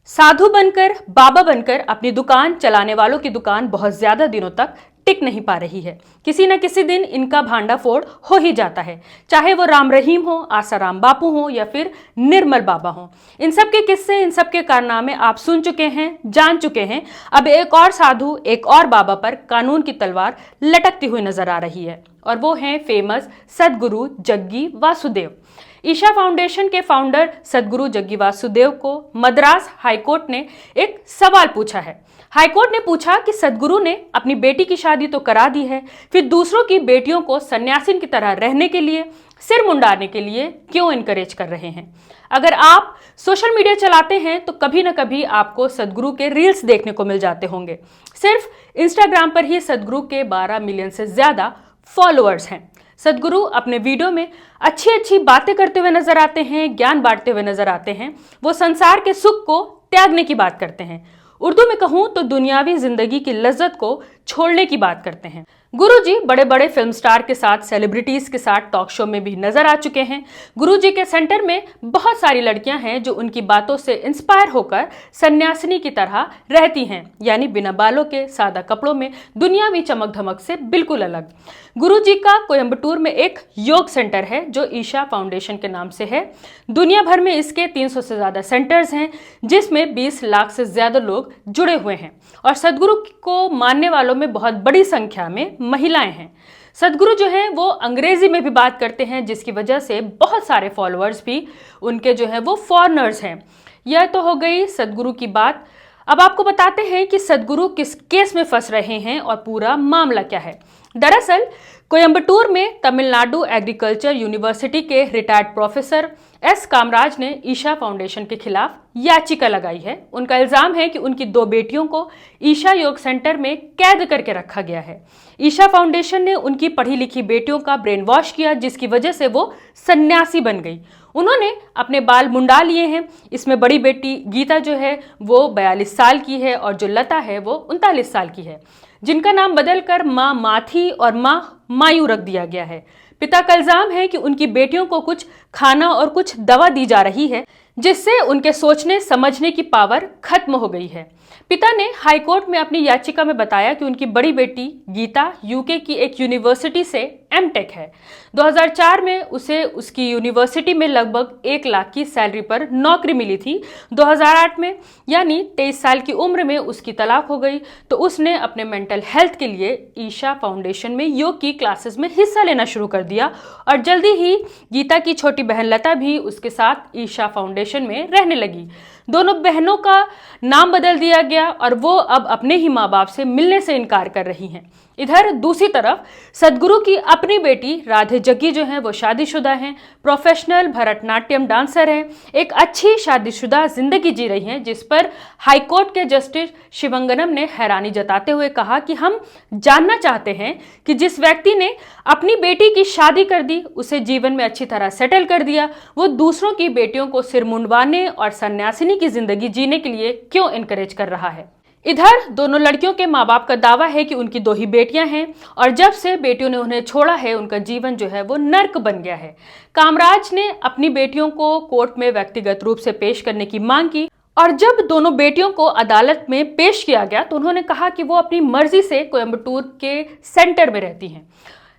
साधु बनकर, बाबा बनकर अपनी दुकान चलाने वालों की दुकान बहुत ज्यादा दिनों तक टिक नहीं पा रही है। किसी न किसी दिन इनका भांडाफोड़ हो ही जाता है, चाहे वो राम रहीम हो, आसाराम बापू हो या फिर निर्मल बाबा हो। इन सब के किस्से, इन सब के कारनामे आप सुन चुके हैं, जान चुके हैं। अब एक और साधु, एक और बाबा पर कानून की तलवार लटकती हुई नजर आ रही है, और वो हैं फेमस सदगुरु जग्गी वासुदेव। ईशा फाउंडेशन के फाउंडर सदगुरु जग्गी वासुदेव को मद्रास हाईकोर्ट ने एक सवाल पूछा है। हाईकोर्ट ने पूछा कि सदगुरु ने अपनी बेटी की शादी तो करा दी है, फिर दूसरों की बेटियों को सन्यासिन की तरह रहने के लिए, सिर मुंडाने के लिए क्यों इनकरेज कर रहे हैं। अगर आप सोशल मीडिया चलाते हैं तो कभी ना कभी आपको सदगुरु के रील्स देखने को मिल जाते होंगे। सिर्फ इंस्टाग्राम पर ही सदगुरु के 12 मिलियन से ज्यादा फॉलोअर्स हैं। सदगुरु अपने वीडियो में अच्छी अच्छी बातें करते हुए नजर आते हैं, ज्ञान बांटते हुए नजर आते हैं। वो संसार के सुख को त्यागने की बात करते हैं। उर्दू में कहूं तो दुनियावी जिंदगी की लज्जत को छोड़ने की बात करते हैं। गुरुजी बड़े बड़े फिल्म स्टार के साथ, सेलिब्रिटीज के साथ टॉक शो में भी नजर आ चुके हैं। गुरुजी के सेंटर में बहुत सारी लड़कियां हैं जो उनकी बातों से इंस्पायर होकर सन्यासिनी की तरह रहती हैं, यानी बिना बालों के, सादा कपड़ों में, दुनियावी चमक धमक से बिल्कुल अलग। गुरुजी का कोयम्बटूर में एक योग सेंटर है जो ईशा फाउंडेशन के नाम से है। दुनिया भर में इसके 300 से ज्यादा सेंटर्स हैं, जिसमें 20 लाख से ज्यादा लोग जुड़े हुए हैं, और सदगुरु को मानने वालों में बहुत बड़ी संख्या में महिलाएं हैं। सदगुरु जो है वो अंग्रेजी में भी बात करते हैं, जिसकी वजह से बहुत सारे फॉलोअर्स भी उनके जो है वो फॉरेनर्स हैं। यह तो हो गई सदगुरु की बात। अब आपको बताते हैं कि सदगुरु किस केस में फंस रहे हैं और पूरा मामला क्या है। दरअसल कोयम्बटूर में तमिलनाडु एग्रीकल्चर यूनिवर्सिटी के रिटायर्ड प्रोफेसर एस कामराज ने ईशा फाउंडेशन के खिलाफ याचिका लगाई है। उनका इल्जाम है कि उनकी 2 बेटियों को ईशा योग सेंटर में कैद करके रखा गया है। ईशा फाउंडेशन ने उनकी पढ़ी लिखी बेटियों का ब्रेन वॉश किया, जिसकी वजह से वो सन्यासी बन गई। उन्होंने अपने बाल मुंडा लिए हैं। इसमें बड़ी बेटी गीता जो है वो 42 साल की है, और जो लता है वो 39 साल की है, जिनका नाम बदलकर माँ माथी और माँ मायू रख दिया गया है। पिता का इल्जाम है कि उनकी बेटियों को कुछ खाना और कुछ दवा दी जा रही है, जिससे उनके सोचने समझने की पावर खत्म हो गई है। पिता ने हाईकोर्ट में अपनी याचिका में बताया कि उनकी बड़ी बेटी गीता यूके की एक यूनिवर्सिटी से एमटेक है। 2004 में उसे उसकी यूनिवर्सिटी में लगभग 1 लाख की सैलरी पर नौकरी मिली थी। 2008 में, यानी 23 साल की उम्र में उसकी तलाक हो गई, तो उसने अपने मेंटल हेल्थ के लिए ईशा फाउंडेशन में योग की क्लासेस में हिस्सा लेना शुरू कर दिया, और जल्दी ही गीता की छोटी बहन लता भी उसके साथ ईशा फाउंडेशन में रहने लगी। दोनों बहनों का नाम बदल दिया गया और वो अब अपने ही माँ बाप से मिलने से इनकार कर रही हैं। इधर दूसरी तरफ सदगुरु की अपनी बेटी राधे जग्गी जो हैं वो शादीशुदा हैं, प्रोफेशनल भरतनाट्यम डांसर हैं, एक अच्छी शादीशुदा जिंदगी जी रही हैं, जिस पर हाईकोर्ट के जस्टिस शिवंगनम ने हैरानी जताते हुए कहा कि हम जानना चाहते हैं कि जिस व्यक्ति ने अपनी बेटी की शादी कर दी, उसे जीवन में अच्छी तरह सेटल कर दिया, वो दूसरों की बेटियों को सिर मुंडवाने और सन्यासिनी की जिंदगी जीने के लिए क्यों इनकरेज कर रहा है। इधर दोनों लड़कियों के माँ बाप का दावा है कि उनकी 2 ही बेटियां हैं, और जब से बेटियों ने उन्हें छोड़ा है उनका जीवन जो है वो नर्क बन गया है। कामराज ने अपनी बेटियों को कोर्ट में व्यक्तिगत रूप से पेश करने की मांग की, और जब दोनों बेटियों को अदालत में पेश किया गया तो उन्होंने कहा कि वो अपनी मर्जी से कोयम्बटूर के सेंटर में रहती हैं,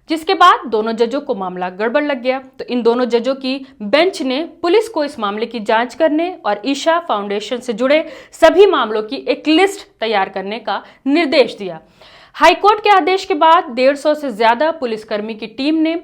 जिसके बाद दोनों जजों को मामला गड़बड़ लग गया। तो इन दोनों जजों की बेंच ने पुलिस को इस मामले की जांच करने और ईशा फाउंडेशन से जुड़े सभी मामलों की एक लिस्ट तैयार करने का निर्देश दिया। हाईकोर्ट के आदेश के बाद 150 से ज्यादा पुलिसकर्मी की टीम ने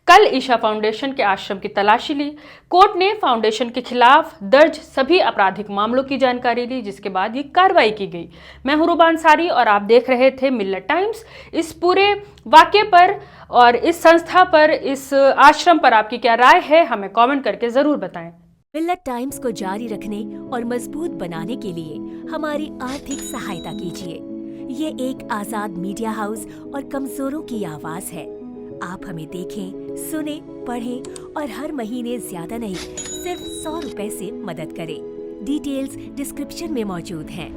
कल ईशा फाउंडेशन के आश्रम की तलाशी ली। कोर्ट ने फाउंडेशन के खिलाफ दर्ज सभी आपराधिक मामलों की जानकारी ली, जिसके बाद ये कार्रवाई की गई। मैं हूं रूबा अंसारी और आप देख रहे थे मिल्लत टाइम्स। इस पूरे वाकये पर और इस संस्था पर, इस आश्रम पर आपकी क्या राय है, हमें कमेंट करके जरूर बताएं। मिल्लत टाइम्स को जारी रखने और मजबूत बनाने के लिए हमारी आर्थिक सहायता कीजिए। ये एक आजाद मीडिया हाउस और कमजोरों की आवाज है। आप हमें देखें, सुने, पढ़ें और हर महीने ज्यादा नहीं, सिर्फ 100 रुपए से मदद करें। डिटेल्स डिस्क्रिप्शन में मौजूद हैं।